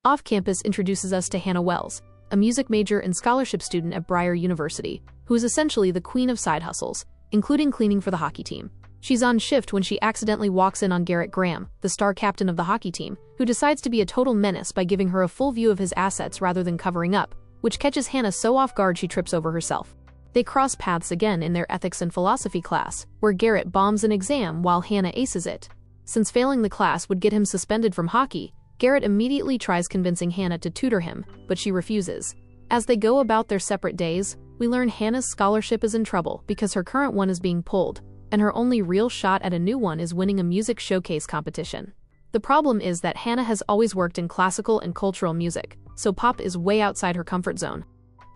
Off-campus introduces us to Hannah Wells, a music major and scholarship student at Breyer University, who is essentially the queen of side hustles, including cleaning for the hockey team. She's on shift when she accidentally walks in on Garrett Graham, the star captain of the hockey team, who decides to be a total menace by giving her a full view of his assets rather than covering up, which catches Hannah so off guard she trips over herself. They cross paths again in their ethics and philosophy class, where Garrett bombs an exam while Hannah aces it. Since failing the class would get him suspended from hockey, Garrett immediately tries convincing Hannah to tutor him, but she refuses. As they go about their separate days, we learn Hannah's scholarship is in trouble because her current one is being pulled, and her only real shot at a new one is winning a music showcase competition. The problem is that Hannah has always worked in classical and cultural music, so pop is way outside her comfort zone.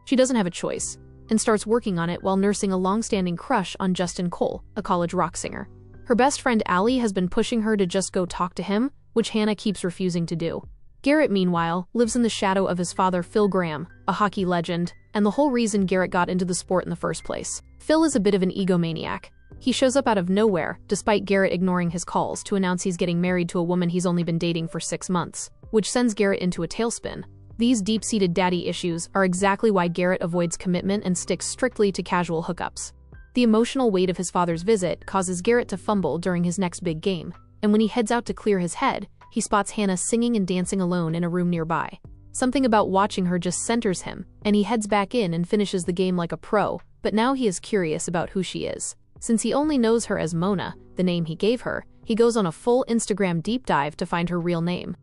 She doesn't have a choice, and starts working on it while nursing a long-standing crush on Justin Cole, a college rock singer. Her best friend Allie has been pushing her to just go talk to him, which Hannah keeps refusing to do. Garrett, meanwhile, lives in the shadow of his father Phil Graham, a hockey legend, and the whole reason Garrett got into the sport in the first place. Phil is a bit of an egomaniac. He shows up out of nowhere, despite Garrett ignoring his calls, to announce he's getting married to a woman he's only been dating for 6 months, which sends Garrett into a tailspin. These deep-seated daddy issues are exactly why Garrett avoids commitment and sticks strictly to casual hookups. The emotional weight of his father's visit causes Garrett to fumble during his next big game, and when he heads out to clear his head, he spots Hannah singing and dancing alone in a room nearby. Something about watching her just centers him, and he heads back in and finishes the game like a pro, but now he is curious about who she is. Since he only knows her as Mona, the name he gave her, he goes on a full Instagram deep dive to find her real name.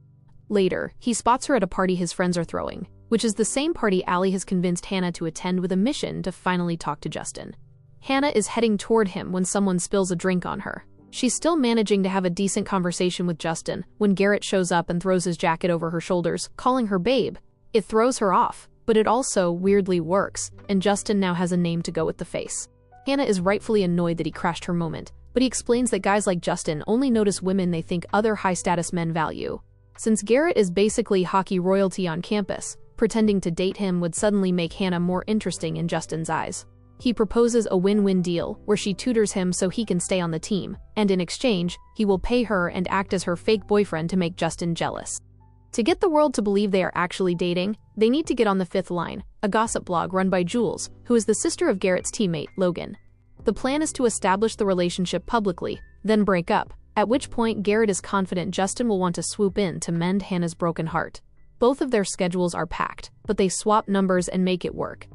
Later, he spots her at a party his friends are throwing, which is the same party Allie has convinced Hannah to attend with a mission to finally talk to Justin. Hannah is heading toward him when someone spills a drink on her. She's still managing to have a decent conversation with Justin when Garrett shows up and throws his jacket over her shoulders, calling her babe. It throws her off, but it also weirdly works, and Justin now has a name to go with the face. Hannah is rightfully annoyed that he crashed her moment, but he explains that guys like Justin only notice women they think other high-status men value. Since Garrett is basically hockey royalty on campus, pretending to date him would suddenly make Hannah more interesting in Justin's eyes. He proposes a win-win deal where she tutors him so he can stay on the team, and in exchange, he will pay her and act as her fake boyfriend to make Justin jealous. To get the world to believe they are actually dating, they need to get on The Fifth Line, a gossip blog run by Jules, who is the sister of Garrett's teammate, Logan. The plan is to establish the relationship publicly, then break up, at which point Garrett is confident Justin will want to swoop in to mend Hannah's broken heart. Both of their schedules are packed, but they swap numbers and make it work.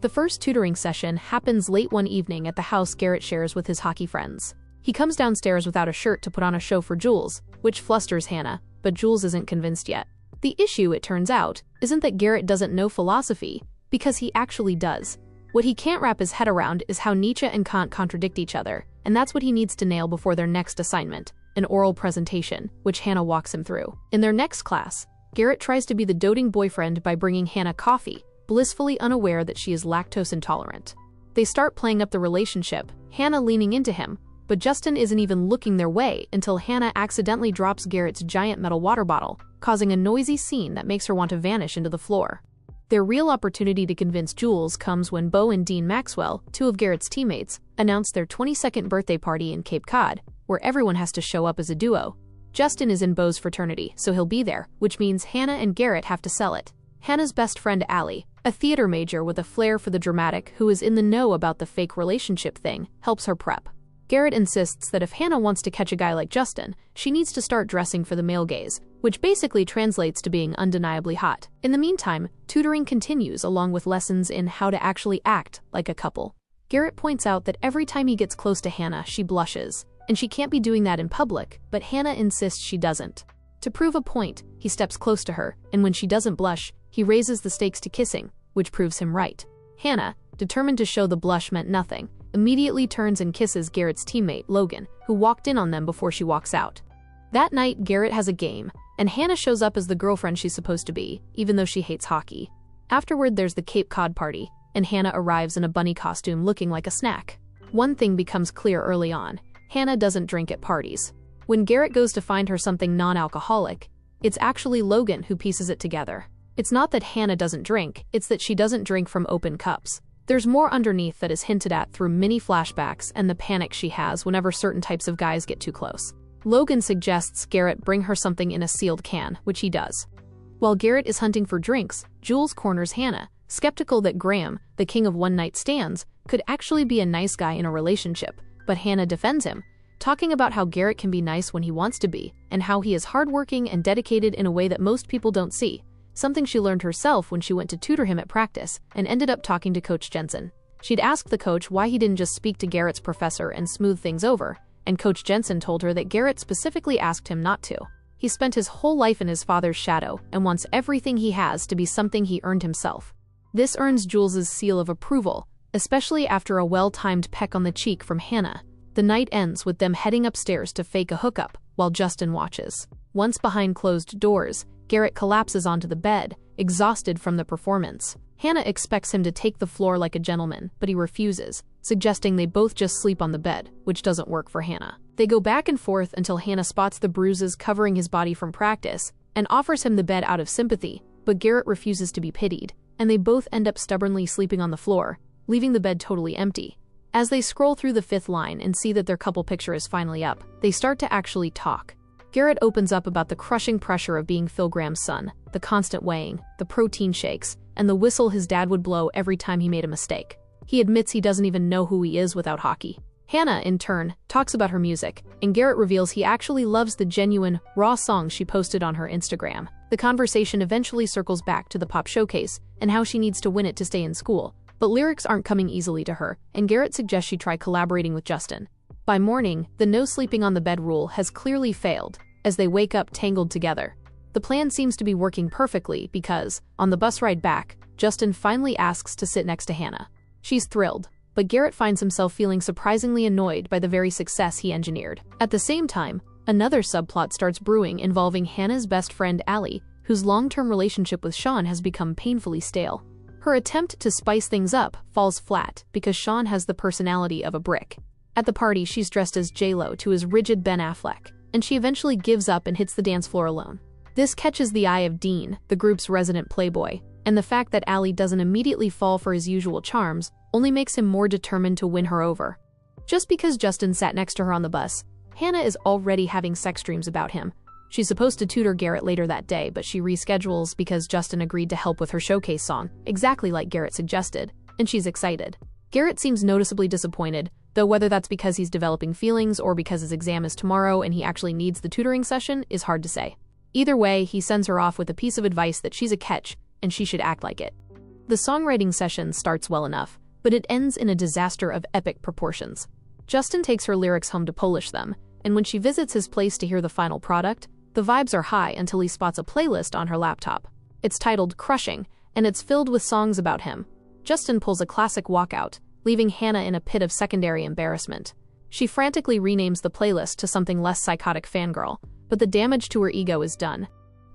The first tutoring session happens late one evening at the house Garrett shares with his hockey friends. He comes downstairs without a shirt to put on a show for Jules, which flusters Hannah, but Jules isn't convinced yet. The issue, it turns out, isn't that Garrett doesn't know philosophy, because he actually does. What he can't wrap his head around is how Nietzsche and Kant contradict each other, and that's what he needs to nail before their next assignment, an oral presentation, which Hannah walks him through. In their next class, Garrett tries to be the doting boyfriend by bringing Hannah coffee, blissfully unaware that she is lactose intolerant. They start playing up the relationship, Hannah leaning into him, but Justin isn't even looking their way until Hannah accidentally drops Garrett's giant metal water bottle, causing a noisy scene that makes her want to vanish into the floor. Their real opportunity to convince Jules comes when Bo and Dean Maxwell, two of Garrett's teammates, announce their 22nd birthday party in Cape Cod, where everyone has to show up as a duo. Justin is in Bo's fraternity, so he'll be there, which means Hannah and Garrett have to sell it. Hannah's best friend Allie, a theater major with a flair for the dramatic who is in the know about the fake relationship thing, helps her prep. Garrett insists that if Hannah wants to catch a guy like Justin, she needs to start dressing for the male gaze, which basically translates to being undeniably hot. In the meantime, tutoring continues along with lessons in how to actually act like a couple. Garrett points out that every time he gets close to Hannah, she blushes, and she can't be doing that in public, but Hannah insists she doesn't. To prove a point, he steps close to her, and when she doesn't blush, he raises the stakes to kissing, which proves him right. Hannah, determined to show the blush meant nothing, immediately turns and kisses Garrett's teammate, Logan, who walked in on them before she walks out. That night, Garrett has a game, and Hannah shows up as the girlfriend she's supposed to be, even though she hates hockey. Afterward, there's the Cape Cod party, and Hannah arrives in a bunny costume looking like a snack. One thing becomes clear early on: Hannah doesn't drink at parties. When Garrett goes to find her something non-alcoholic, it's actually Logan who pieces it together. It's not that Hannah doesn't drink, it's that she doesn't drink from open cups. There's more underneath that is hinted at through mini flashbacks and the panic she has whenever certain types of guys get too close. Logan suggests Garrett bring her something in a sealed can, which he does. While Garrett is hunting for drinks, Jules corners Hannah, skeptical that Graham, the king of one-night stands, could actually be a nice guy in a relationship, but Hannah defends him, talking about how Garrett can be nice when he wants to be, and how he is hardworking and dedicated in a way that most people don't see, something she learned herself when she went to tutor him at practice and ended up talking to Coach Jensen. She'd asked the coach why he didn't just speak to Garrett's professor and smooth things over, and Coach Jensen told her that Garrett specifically asked him not to. He spent his whole life in his father's shadow and wants everything he has to be something he earned himself. This earns Jules's seal of approval, especially after a well-timed peck on the cheek from Hannah. The night ends with them heading upstairs to fake a hookup, while Justin watches. Once behind closed doors, Garrett collapses onto the bed, exhausted from the performance. Hannah expects him to take the floor like a gentleman, but he refuses, suggesting they both just sleep on the bed, which doesn't work for Hannah. They go back and forth until Hannah spots the bruises covering his body from practice and offers him the bed out of sympathy, but Garrett refuses to be pitied, and they both end up stubbornly sleeping on the floor, leaving the bed totally empty. As they scroll through the 5th line and see that their couple picture is finally up, they start to actually talk. Garrett opens up about the crushing pressure of being Phil Graham's son, the constant weighing, the protein shakes, and the whistle his dad would blow every time he made a mistake. He admits he doesn't even know who he is without hockey. Hannah, in turn, talks about her music, and Garrett reveals he actually loves the genuine, raw songs she posted on her Instagram. The conversation eventually circles back to the pop showcase and how she needs to win it to stay in school, but lyrics aren't coming easily to her, and Garrett suggests she try collaborating with Justin. By morning, the no sleeping on the bed rule has clearly failed, as they wake up tangled together. The plan seems to be working perfectly because, on the bus ride back, Justin finally asks to sit next to Hannah. She's thrilled, but Garrett finds himself feeling surprisingly annoyed by the very success he engineered. At the same time, another subplot starts brewing involving Hannah's best friend Allie, whose long-term relationship with Sean has become painfully stale. Her attempt to spice things up falls flat because Sean has the personality of a brick. At the party, she's dressed as J-Lo to his rigid Ben Affleck, and she eventually gives up and hits the dance floor alone. This catches the eye of Dean, the group's resident playboy, and the fact that Allie doesn't immediately fall for his usual charms only makes him more determined to win her over. Just because Justin sat next to her on the bus, Hannah is already having sex dreams about him. She's supposed to tutor Garrett later that day, but she reschedules because Justin agreed to help with her showcase song, exactly like Garrett suggested, and she's excited. Garrett seems noticeably disappointed, though whether that's because he's developing feelings or because his exam is tomorrow and he actually needs the tutoring session is hard to say. Either way, he sends her off with a piece of advice that she's a catch and she should act like it. The songwriting session starts well enough, but it ends in a disaster of epic proportions. Justin takes her lyrics home to polish them, and when she visits his place to hear the final product, the vibes are high until he spots a playlist on her laptop. It's titled Crushing, and it's filled with songs about him. Justin pulls a classic walkout, leaving Hannah in a pit of secondary embarrassment. She frantically renames the playlist to something less psychotic fangirl, but the damage to her ego is done.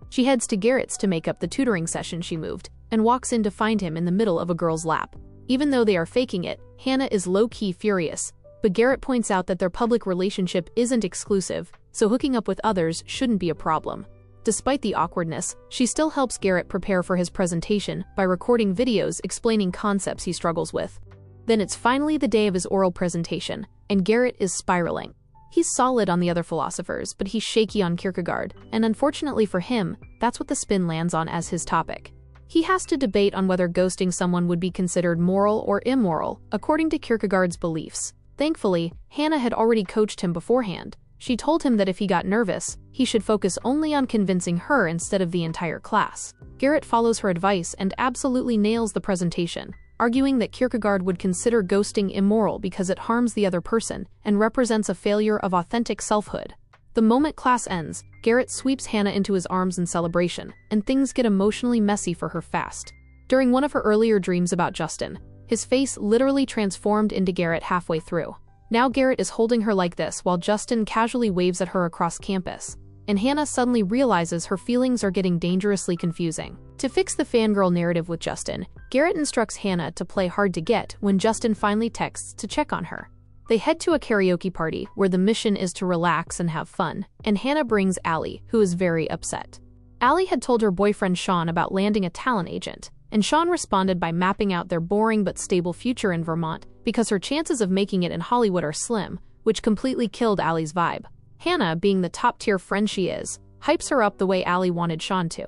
She heads to Garrett's to make up the tutoring session she moved, and walks in to find him in the middle of a girl's lap. Even though they are faking it, Hannah is low-key furious, but Garrett points out that their public relationship isn't exclusive, so hooking up with others shouldn't be a problem. Despite the awkwardness, she still helps Garrett prepare for his presentation by recording videos explaining concepts he struggles with. Then it's finally the day of his oral presentation, and Garrett is spiraling. He's solid on the other philosophers, but he's shaky on Kierkegaard, and unfortunately for him, that's what the spin lands on as his topic. He has to debate on whether ghosting someone would be considered moral or immoral, according to Kierkegaard's beliefs. Thankfully, Hannah had already coached him beforehand. She told him that if he got nervous, he should focus only on convincing her instead of the entire class. Garrett follows her advice and absolutely nails the presentation, arguing that Kierkegaard would consider ghosting immoral because it harms the other person and represents a failure of authentic selfhood. The moment class ends, Garrett sweeps Hannah into his arms in celebration, and things get emotionally messy for her fast. During one of her earlier dreams about Justin, his face literally transformed into Garrett halfway through. Now Garrett is holding her like this while Justin casually waves at her across campus, and Hannah suddenly realizes her feelings are getting dangerously confusing. To fix the fangirl narrative with Justin, Garrett instructs Hannah to play hard to get when Justin finally texts to check on her. They head to a karaoke party where the mission is to relax and have fun, and Hannah brings Allie, who is very upset. Allie had told her boyfriend Sean about landing a talent agent, and Sean responded by mapping out their boring but stable future in Vermont because her chances of making it in Hollywood are slim, which completely killed Allie's vibe. Hannah, being the top-tier friend she is, hypes her up the way Allie wanted Sean to.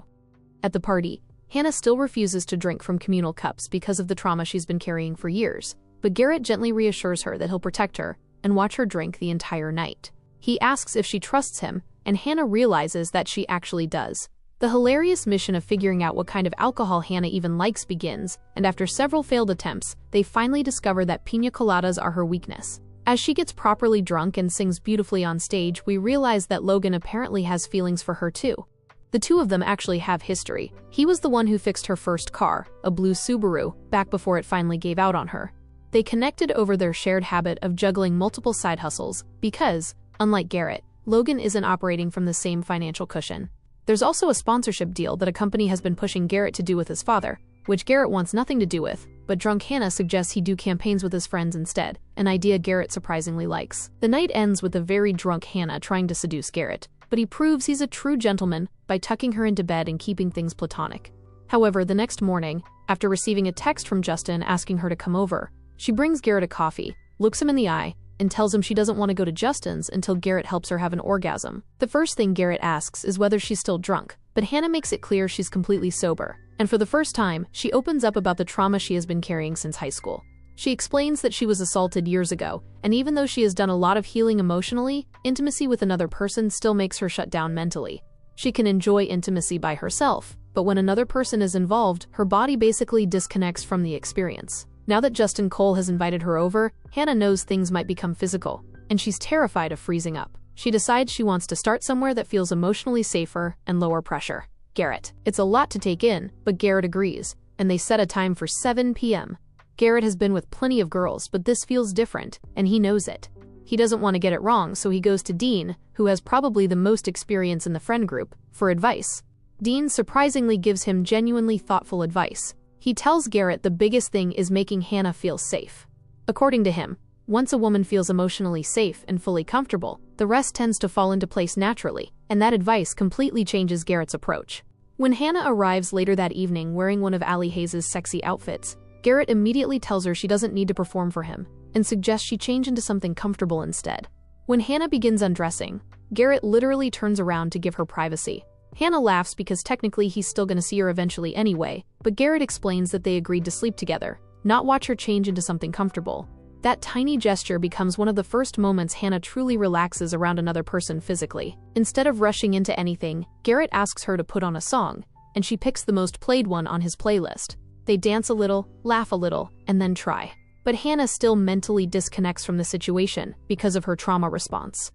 At the party, Hannah still refuses to drink from communal cups because of the trauma she's been carrying for years, but Garrett gently reassures her that he'll protect her and watch her drink the entire night. He asks if she trusts him, and Hannah realizes that she actually does. The hilarious mission of figuring out what kind of alcohol Hannah even likes begins, and after several failed attempts, they finally discover that piña coladas are her weakness. As she gets properly drunk and sings beautifully on stage, we realize that Logan apparently has feelings for her too. The two of them actually have history. He was the one who fixed her first car, a blue Subaru, back before it finally gave out on her. They connected over their shared habit of juggling multiple side hustles because, unlike Garrett, Logan isn't operating from the same financial cushion. There's also a sponsorship deal that a company has been pushing Garrett to do with his father, which Garrett wants nothing to do with, but drunk Hannah suggests he do campaigns with his friends instead, an idea Garrett surprisingly likes. The night ends with a very drunk Hannah trying to seduce Garrett, but he proves he's a true gentleman by tucking her into bed and keeping things platonic. However, the next morning, after receiving a text from Justin asking her to come over, she brings Garrett a coffee, looks him in the eye, and tells him she doesn't want to go to Justin's until Garrett helps her have an orgasm. The first thing Garrett asks is whether she's still drunk, but Hannah makes it clear she's completely sober. And for the first time, she opens up about the trauma she has been carrying since high school. She explains that she was assaulted years ago, and even though she has done a lot of healing emotionally, intimacy with another person still makes her shut down mentally. She can enjoy intimacy by herself, but when another person is involved, her body basically disconnects from the experience. Now that Justin Cole has invited her over, Hannah knows things might become physical, and she's terrified of freezing up. She decides she wants to start somewhere that feels emotionally safer and lower pressure. Garrett. It's a lot to take in, but Garrett agrees, and they set a time for 7 p.m. Garrett has been with plenty of girls, but this feels different, and he knows it. He doesn't want to get it wrong, so he goes to Dean, who has probably the most experience in the friend group, for advice. Dean surprisingly gives him genuinely thoughtful advice. He tells Garrett the biggest thing is making Hannah feel safe. According to him, once a woman feels emotionally safe and fully comfortable, the rest tends to fall into place naturally, and that advice completely changes Garrett's approach. When Hannah arrives later that evening wearing one of Allie Hayes' sexy outfits, Garrett immediately tells her she doesn't need to perform for him, and suggests she change into something comfortable instead. When Hannah begins undressing, Garrett literally turns around to give her privacy. Hannah laughs because technically he's still gonna see her eventually anyway, but Garrett explains that they agreed to sleep together, not watch her change into something comfortable. That tiny gesture becomes one of the first moments Hannah truly relaxes around another person physically. Instead of rushing into anything, Garrett asks her to put on a song, and she picks the most played one on his playlist. They dance a little, laugh a little, and then try. But Hannah still mentally disconnects from the situation because of her trauma response.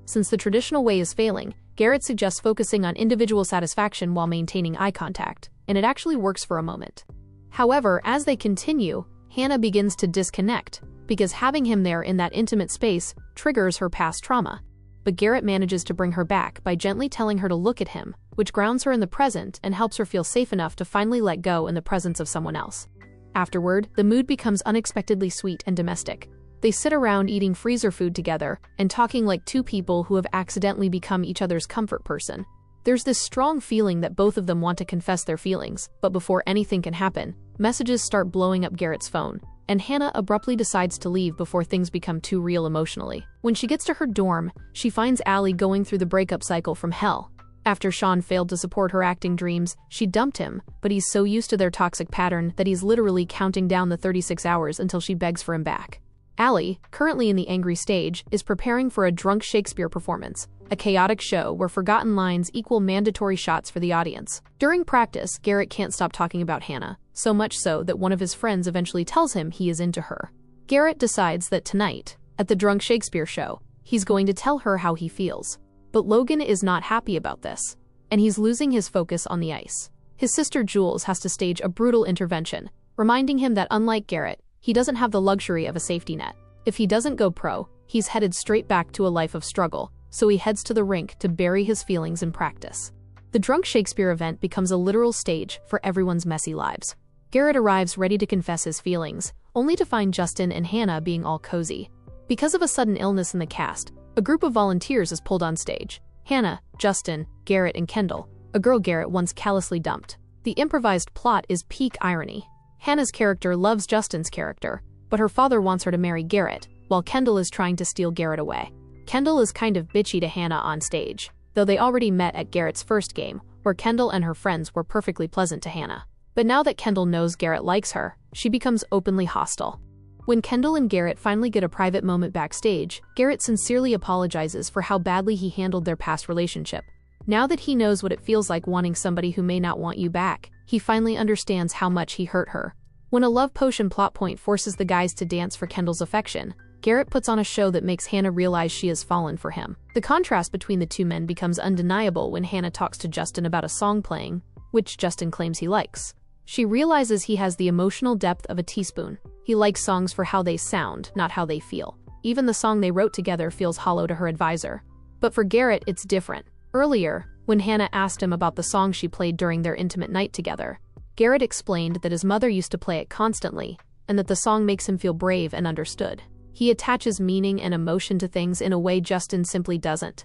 Since the traditional way is failing, Garrett suggests focusing on individual satisfaction while maintaining eye contact, and it actually works for a moment. However, as they continue, Hannah begins to disconnect, because having him there in that intimate space triggers her past trauma. But Garrett manages to bring her back by gently telling her to look at him, which grounds her in the present and helps her feel safe enough to finally let go in the presence of someone else. Afterward, the mood becomes unexpectedly sweet and domestic. They sit around eating freezer food together and talking like two people who have accidentally become each other's comfort person. There's this strong feeling that both of them want to confess their feelings, but before anything can happen, messages start blowing up Garrett's phone, and Hannah abruptly decides to leave before things become too real emotionally. When she gets to her dorm, she finds Allie going through the breakup cycle from hell. After Sean failed to support her acting dreams, she dumped him, but he's so used to their toxic pattern that he's literally counting down the 36 hours until she begs for him back. Allie, currently in the angry stage, is preparing for a drunk Shakespeare performance, a chaotic show where forgotten lines equal mandatory shots for the audience. During practice, Garrett can't stop talking about Hannah, so much so that one of his friends eventually tells him he is into her. Garrett decides that tonight, at the drunk Shakespeare show, he's going to tell her how he feels. But Logan is not happy about this, and he's losing his focus on the ice. His sister Jules has to stage a brutal intervention, reminding him that unlike Garrett, he doesn't have the luxury of a safety net. If he doesn't go pro, he's headed straight back to a life of struggle, so he heads to the rink to bury his feelings in practice. The drunk Shakespeare event becomes a literal stage for everyone's messy lives. Garrett arrives ready to confess his feelings, only to find Justin and Hannah being all cozy. Because of a sudden illness in the cast, a group of volunteers is pulled on stage. Hannah, Justin, Garrett, and Kendall, a girl Garrett once callously dumped. The improvised plot is peak irony. Hannah's character loves Justin's character, but her father wants her to marry Garrett, while Kendall is trying to steal Garrett away. Kendall is kind of bitchy to Hannah on stage, though they already met at Garrett's first game, where Kendall and her friends were perfectly pleasant to Hannah. But now that Kendall knows Garrett likes her, she becomes openly hostile. When Kendall and Garrett finally get a private moment backstage, Garrett sincerely apologizes for how badly he handled their past relationship. Now that he knows what it feels like wanting somebody who may not want you back, he finally understands how much he hurt her. When a love potion plot point forces the guys to dance for Kendall's affection, Garrett puts on a show that makes Hannah realize she has fallen for him. The contrast between the two men becomes undeniable when Hannah talks to Justin about a song playing, which Justin claims he likes. She realizes he has the emotional depth of a teaspoon. He likes songs for how they sound, not how they feel. Even the song they wrote together feels hollow to her advisor. But for Garrett, it's different. Earlier, when Hannah asked him about the song she played during their intimate night together, Garrett explained that his mother used to play it constantly, and that the song makes him feel brave and understood. He attaches meaning and emotion to things in a way Justin simply doesn't.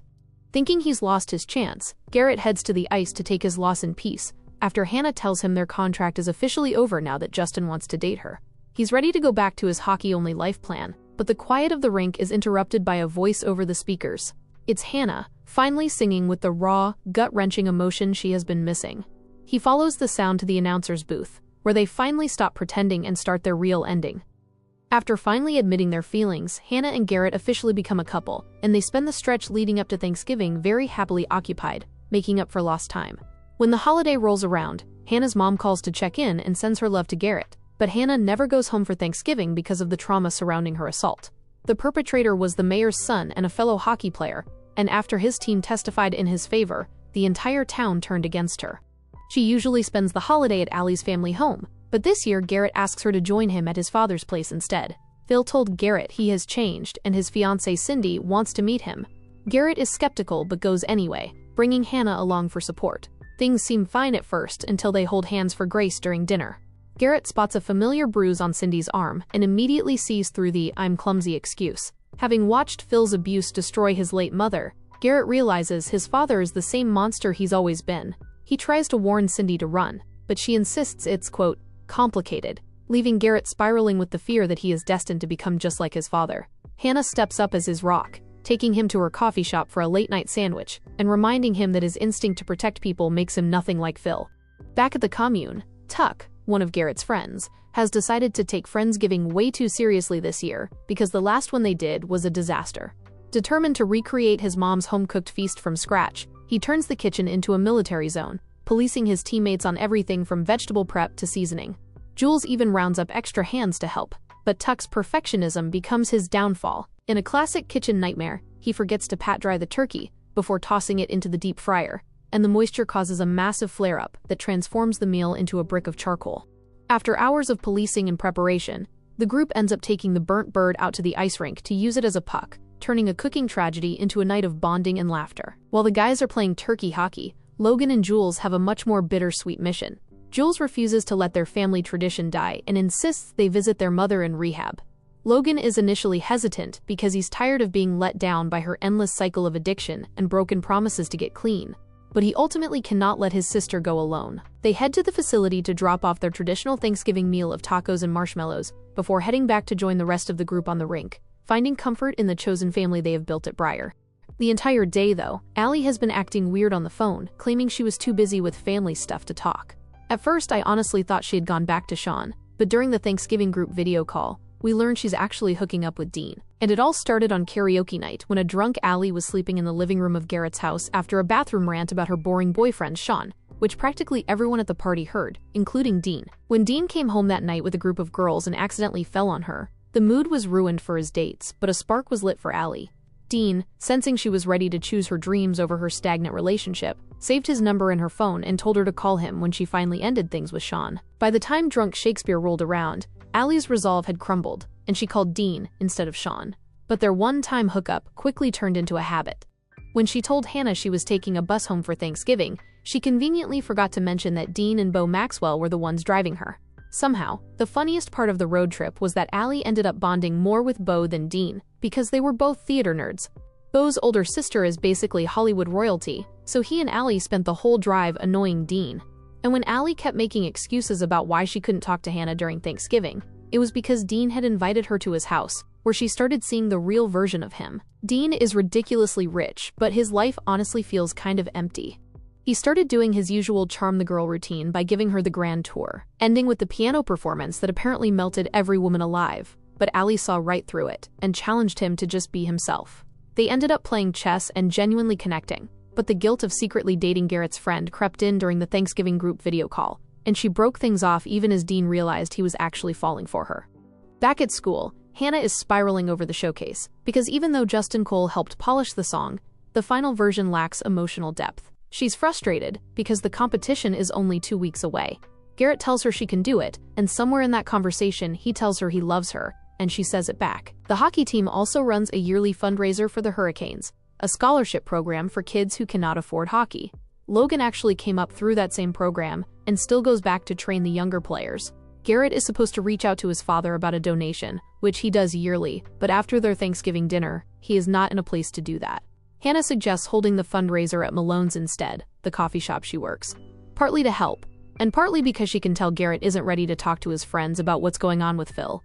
Thinking he's lost his chance, Garrett heads to the ice to take his loss in peace, after Hannah tells him their contract is officially over now that Justin wants to date her. He's ready to go back to his hockey-only life plan, but the quiet of the rink is interrupted by a voice over the speakers. It's Hannah, finally singing with the raw, gut-wrenching emotion she has been missing. He follows the sound to the announcer's booth, where they finally stop pretending and start their real ending. After finally admitting their feelings, Hannah and Garrett officially become a couple, and they spend the stretch leading up to Thanksgiving very happily occupied, making up for lost time. When the holiday rolls around, Hannah's mom calls to check in and sends her love to Garrett, but Hannah never goes home for Thanksgiving because of the trauma surrounding her assault. The perpetrator was the mayor's son and a fellow hockey player, and after his team testified in his favor, the entire town turned against her. She usually spends the holiday at Allie's family home, but this year Garrett asks her to join him at his father's place instead. Phil told Garrett he has changed and his fiancée Cindy wants to meet him. Garrett is skeptical but goes anyway, bringing Hannah along for support. Things seem fine at first until they hold hands for grace during dinner. Garrett spots a familiar bruise on Cindy's arm and immediately sees through the "I'm clumsy" excuse. Having watched Phil's abuse destroy his late mother, Garrett realizes his father is the same monster he's always been. He tries to warn Cindy to run, but she insists it's, quote, complicated, leaving Garrett spiraling with the fear that he is destined to become just like his father. Hannah steps up as his rock, taking him to her coffee shop for a late-night sandwich, and reminding him that his instinct to protect people makes him nothing like Phil. Back at the commune, Tuck, one of Garrett's friends, has decided to take Friendsgiving way too seriously this year because the last one they did was a disaster. Determined to recreate his mom's home-cooked feast from scratch, he turns the kitchen into a military zone, policing his teammates on everything from vegetable prep to seasoning. Jules even rounds up extra hands to help, but Tuck's perfectionism becomes his downfall. In a classic kitchen nightmare, he forgets to pat-dry the turkey before tossing it into the deep fryer, and the moisture causes a massive flare-up that transforms the meal into a brick of charcoal. After hours of policing and preparation, the group ends up taking the burnt bird out to the ice rink to use it as a puck, turning a cooking tragedy into a night of bonding and laughter. While the guys are playing turkey hockey, Logan and Jules have a much more bittersweet mission. Jules refuses to let their family tradition die and insists they visit their mother in rehab. Logan is initially hesitant because he's tired of being let down by her endless cycle of addiction and broken promises to get clean, but he ultimately cannot let his sister go alone. They head to the facility to drop off their traditional Thanksgiving meal of tacos and marshmallows before heading back to join the rest of the group on the rink, finding comfort in the chosen family they have built at Briar. The entire day, though, Allie has been acting weird on the phone, claiming she was too busy with family stuff to talk. At first, I honestly thought she had gone back to Sean, but during the Thanksgiving group video call, we learned she's actually hooking up with Dean. And it all started on karaoke night when a drunk Allie was sleeping in the living room of Garrett's house after a bathroom rant about her boring boyfriend, Sean, which practically everyone at the party heard, including Dean. When Dean came home that night with a group of girls and accidentally fell on her, the mood was ruined for his dates, but a spark was lit for Allie. Dean, sensing she was ready to choose her dreams over her stagnant relationship, saved his number in her phone and told her to call him when she finally ended things with Sean. By the time drunk Shakespeare rolled around, Allie's resolve had crumbled, and she called Dean instead of Sean. But their one-time hookup quickly turned into a habit. When she told Hannah she was taking a bus home for Thanksgiving, she conveniently forgot to mention that Dean and Bo Maxwell were the ones driving her. Somehow, the funniest part of the road trip was that Allie ended up bonding more with Bo than Dean, because they were both theater nerds. Bo's older sister is basically Hollywood royalty, so he and Allie spent the whole drive annoying Dean. And when Allie kept making excuses about why she couldn't talk to Hannah during Thanksgiving, it was because Dean had invited her to his house, where she started seeing the real version of him. Dean is ridiculously rich, but his life honestly feels kind of empty. He started doing his usual charm the girl routine by giving her the grand tour, ending with the piano performance that apparently melted every woman alive. But Allie saw right through it and challenged him to just be himself. They ended up playing chess and genuinely connecting, but the guilt of secretly dating Garrett's friend crept in during the Thanksgiving group video call, and she broke things off even as Dean realized he was actually falling for her. Back at school, Hannah is spiraling over the showcase, because even though Justin Cole helped polish the song, the final version lacks emotional depth. She's frustrated because the competition is only 2 weeks away. Garrett tells her she can do it, and somewhere in that conversation he tells her he loves her, and she says it back. The hockey team also runs a yearly fundraiser for the Hurricanes, a scholarship program for kids who cannot afford hockey. Logan actually came up through that same program and still goes back to train the younger players. Garrett is supposed to reach out to his father about a donation, which he does yearly, but after their Thanksgiving dinner, he is not in a place to do that. Hannah suggests holding the fundraiser at Malone's instead, the coffee shop she works, partly to help, and partly because she can tell Garrett isn't ready to talk to his friends about what's going on with Phil.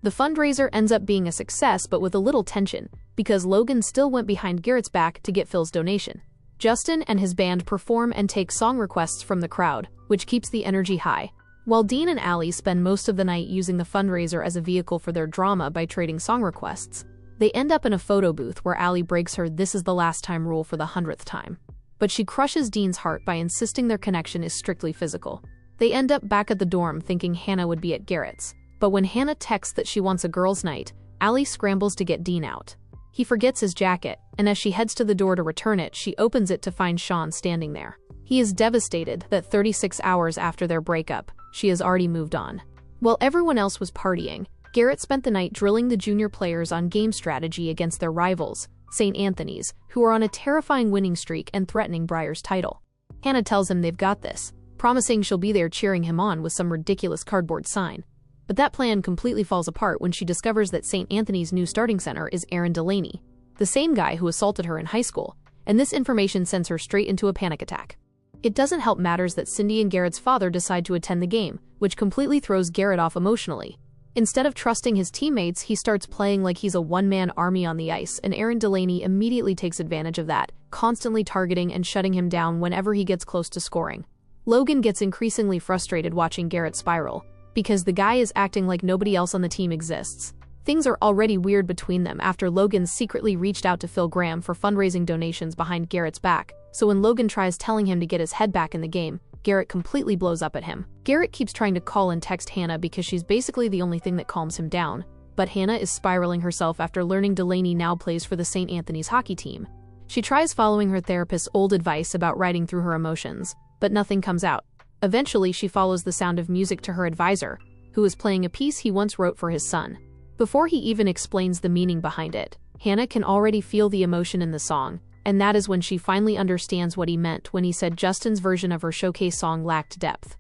The fundraiser ends up being a success, but with a little tension, because Logan still went behind Garrett's back to get Phil's donation. Justin and his band perform and take song requests from the crowd, which keeps the energy high. While Dean and Allie spend most of the night using the fundraiser as a vehicle for their drama by trading song requests, they end up in a photo booth where Allie breaks her "this is the last time" rule for the 100th time. But she crushes Dean's heart by insisting their connection is strictly physical. They end up back at the dorm thinking Hannah would be at Garrett's. But when Hannah texts that she wants a girls' night, Allie scrambles to get Dean out. He forgets his jacket, and as she heads to the door to return it, she opens it to find Sean standing there. He is devastated that 36 hours after their breakup, she has already moved on. While everyone else was partying, Garrett spent the night drilling the junior players on game strategy against their rivals, St. Anthony's, who are on a terrifying winning streak and threatening Briar's title. Hannah tells him they've got this, promising she'll be there cheering him on with some ridiculous cardboard sign. But that plan completely falls apart when she discovers that St. Anthony's new starting center is Aaron Delaney, the same guy who assaulted her in high school, and this information sends her straight into a panic attack. It doesn't help matters that Cindy and Garrett's father decide to attend the game, which completely throws Garrett off emotionally. Instead of trusting his teammates, he starts playing like he's a one-man army on the ice, and Aaron Delaney immediately takes advantage of that, constantly targeting and shutting him down whenever he gets close to scoring. Logan gets increasingly frustrated watching Garrett spiral, because the guy is acting like nobody else on the team exists. Things are already weird between them after Logan secretly reached out to Phil Graham for fundraising donations behind Garrett's back, so when Logan tries telling him to get his head back in the game, Garrett completely blows up at him. Garrett keeps trying to call and text Hannah because she's basically the only thing that calms him down, but Hannah is spiraling herself after learning Delaney now plays for the St. Anthony's hockey team. She tries following her therapist's old advice about writing through her emotions, but nothing comes out. Eventually, she follows the sound of music to her advisor, who is playing a piece he once wrote for his son. Before he even explains the meaning behind it, Hannah can already feel the emotion in the song, and that is when she finally understands what he meant when he said Justin's version of her showcase song lacked depth.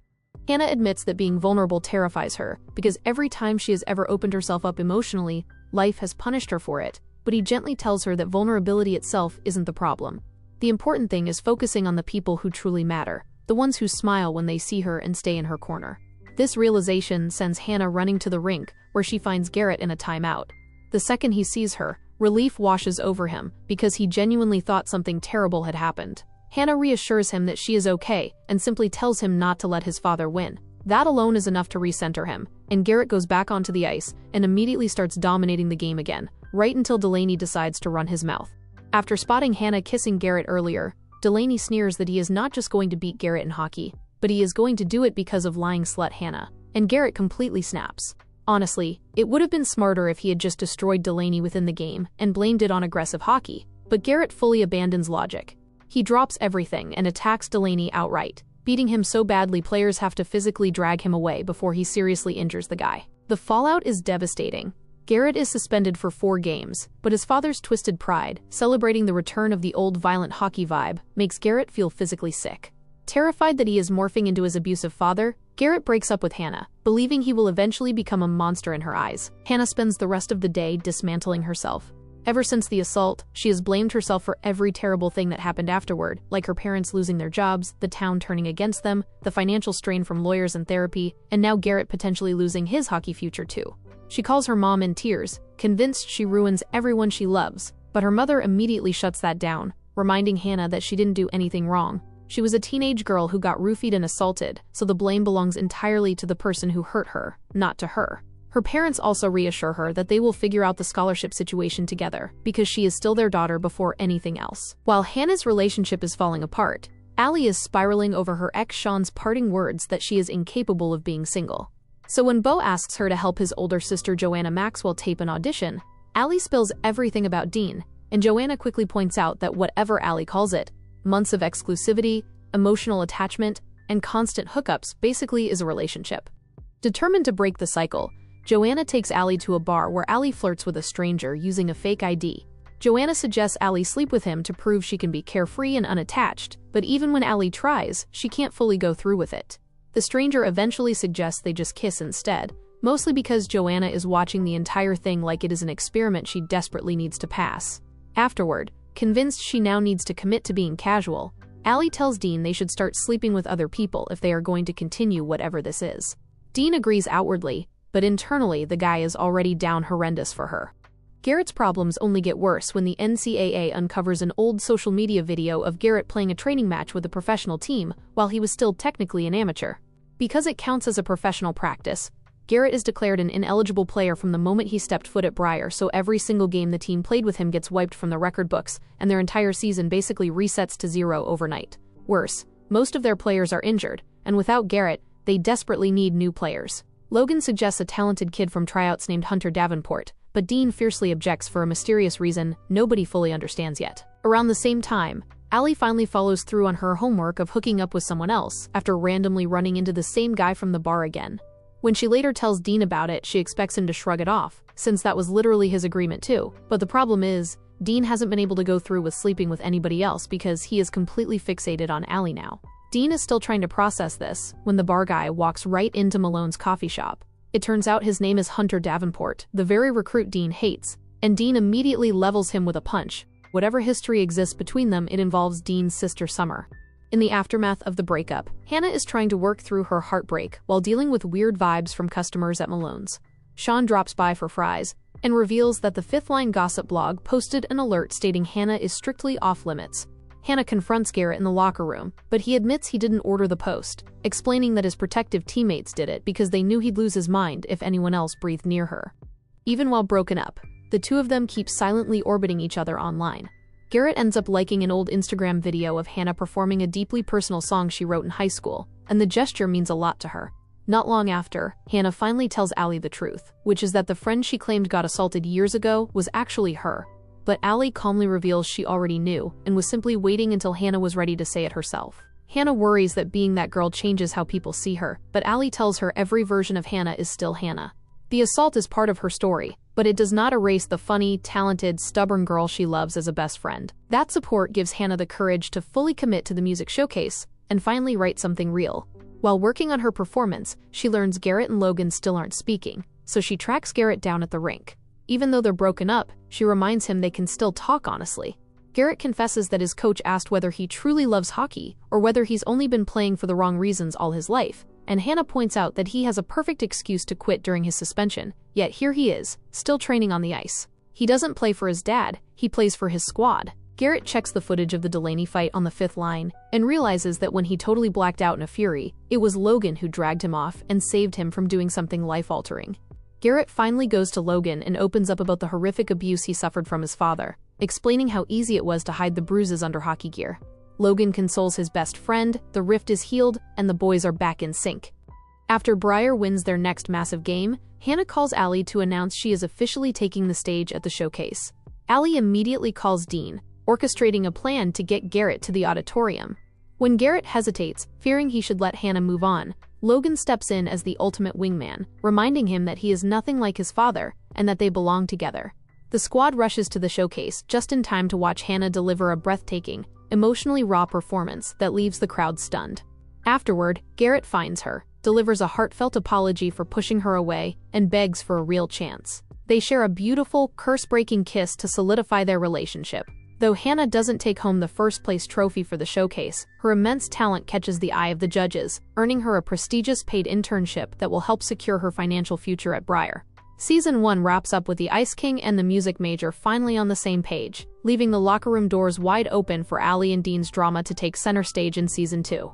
Hannah admits that being vulnerable terrifies her, because every time she has ever opened herself up emotionally, life has punished her for it, but he gently tells her that vulnerability itself isn't the problem. The important thing is focusing on the people who truly matter, the ones who smile when they see her and stay in her corner. This realization sends Hannah running to the rink, where she finds Garrett in a timeout. The second he sees her, relief washes over him, because he genuinely thought something terrible had happened. Hannah reassures him that she is okay, and simply tells him not to let his father win. That alone is enough to recenter him, and Garrett goes back onto the ice and immediately starts dominating the game again, right until Delaney decides to run his mouth. After spotting Hannah kissing Garrett earlier, Delaney sneers that he is not just going to beat Garrett in hockey, but he is going to do it because of lying slut Hannah, and Garrett completely snaps. Honestly, it would have been smarter if he had just destroyed Delaney within the game and blamed it on aggressive hockey, but Garrett fully abandons logic. He drops everything and attacks Delaney outright, beating him so badly players have to physically drag him away before he seriously injures the guy. The fallout is devastating. Garrett is suspended for 4 games, but his father's twisted pride, celebrating the return of the old violent hockey vibe, makes Garrett feel physically sick. Terrified that he is morphing into his abusive father, Garrett breaks up with Hannah, believing he will eventually become a monster in her eyes. Hannah spends the rest of the day dismantling herself. Ever since the assault, she has blamed herself for every terrible thing that happened afterward, like her parents losing their jobs, the town turning against them, the financial strain from lawyers and therapy, and now Garrett potentially losing his hockey future too. She calls her mom in tears, convinced she ruins everyone she loves, but her mother immediately shuts that down, reminding Hannah that she didn't do anything wrong. She was a teenage girl who got roofied and assaulted, so the blame belongs entirely to the person who hurt her, not to her. Her parents also reassure her that they will figure out the scholarship situation together, because she is still their daughter before anything else. While Hannah's relationship is falling apart, Allie is spiraling over her ex Sean's parting words that she is incapable of being single. So when Beau asks her to help his older sister Joanna Maxwell tape an audition, Allie spills everything about Dean, and Joanna quickly points out that whatever Allie calls it, months of exclusivity, emotional attachment, and constant hookups basically is a relationship. Determined to break the cycle, Joanna takes Allie to a bar where Allie flirts with a stranger using a fake ID. Joanna suggests Allie sleep with him to prove she can be carefree and unattached, but even when Allie tries, she can't fully go through with it. The stranger eventually suggests they just kiss instead, mostly because Joanna is watching the entire thing like it is an experiment she desperately needs to pass. Afterward, convinced she now needs to commit to being casual, Allie tells Dean they should start sleeping with other people if they are going to continue whatever this is. Dean agrees outwardly, but internally the guy is already down horrendous for her. Garrett's problems only get worse when the NCAA uncovers an old social media video of Garrett playing a training match with a professional team while he was still technically an amateur. Because it counts as a professional practice, Garrett is declared an ineligible player from the moment he stepped foot at Briar, so every single game the team played with him gets wiped from the record books, and their entire season basically resets to zero overnight. Worse, most of their players are injured, and without Garrett, they desperately need new players. Logan suggests a talented kid from tryouts named Hunter Davenport, but Dean fiercely objects for a mysterious reason nobody fully understands yet. Around the same time, Allie finally follows through on her homework of hooking up with someone else after randomly running into the same guy from the bar again. When she later tells Dean about it, she expects him to shrug it off, since that was literally his agreement too. But the problem is, Dean hasn't been able to go through with sleeping with anybody else because he is completely fixated on Allie now. Dean is still trying to process this when the bar guy walks right into Malone's coffee shop. It turns out his name is Hunter Davenport, the very recruit Dean hates, and Dean immediately levels him with a punch. Whatever history exists between them, it involves Dean's sister Summer. In the aftermath of the breakup, Hannah is trying to work through her heartbreak while dealing with weird vibes from customers at Malone's. Sean drops by for fries and reveals that the Fifth Line gossip blog posted an alert stating Hannah is strictly off-limits. Hannah confronts Garrett in the locker room, but he admits he didn't order the post, explaining that his protective teammates did it because they knew he'd lose his mind if anyone else breathed near her. Even while broken up, the two of them keep silently orbiting each other online. Garrett ends up liking an old Instagram video of Hannah performing a deeply personal song she wrote in high school, and the gesture means a lot to her. Not long after, Hannah finally tells Allie the truth, which is that the friend she claimed got assaulted years ago was actually her. But Allie calmly reveals she already knew and was simply waiting until Hannah was ready to say it herself. Hannah worries that being that girl changes how people see her, but Allie tells her every version of Hannah is still Hannah. The assault is part of her story, but it does not erase the funny, talented, stubborn girl she loves as a best friend. That support gives Hannah the courage to fully commit to the music showcase and finally write something real. While working on her performance, she learns Garrett and Logan still aren't speaking, so she tracks Garrett down at the rink. Even though they're broken up, she reminds him they can still talk honestly. Garrett confesses that his coach asked whether he truly loves hockey or whether he's only been playing for the wrong reasons all his life, and Hannah points out that he has a perfect excuse to quit during his suspension, yet here he is, still training on the ice. He doesn't play for his dad, he plays for his squad. Garrett checks the footage of the Delaney fight on the Fifth Line and realizes that when he totally blacked out in a fury, it was Logan who dragged him off and saved him from doing something life-altering. Garrett finally goes to Logan and opens up about the horrific abuse he suffered from his father, explaining how easy it was to hide the bruises under hockey gear. Logan consoles his best friend, the rift is healed, and the boys are back in sync. After Briar wins their next massive game, Hannah calls Allie to announce she is officially taking the stage at the showcase. Allie immediately calls Dean, orchestrating a plan to get Garrett to the auditorium. When Garrett hesitates, fearing he should let Hannah move on, Logan steps in as the ultimate wingman, reminding him that he is nothing like his father and that they belong together. The squad rushes to the showcase just in time to watch Hannah deliver a breathtaking, emotionally raw performance that leaves the crowd stunned. Afterward, Garrett finds her, delivers a heartfelt apology for pushing her away, and begs for a real chance. They share a beautiful, curse-breaking kiss to solidify their relationship. Though Hannah doesn't take home the first-place trophy for the showcase, her immense talent catches the eye of the judges, earning her a prestigious paid internship that will help secure her financial future at Briar. Season 1 wraps up with the Ice King and the Music Major finally on the same page, leaving the locker room doors wide open for Allie and Dean's drama to take center stage in Season 2.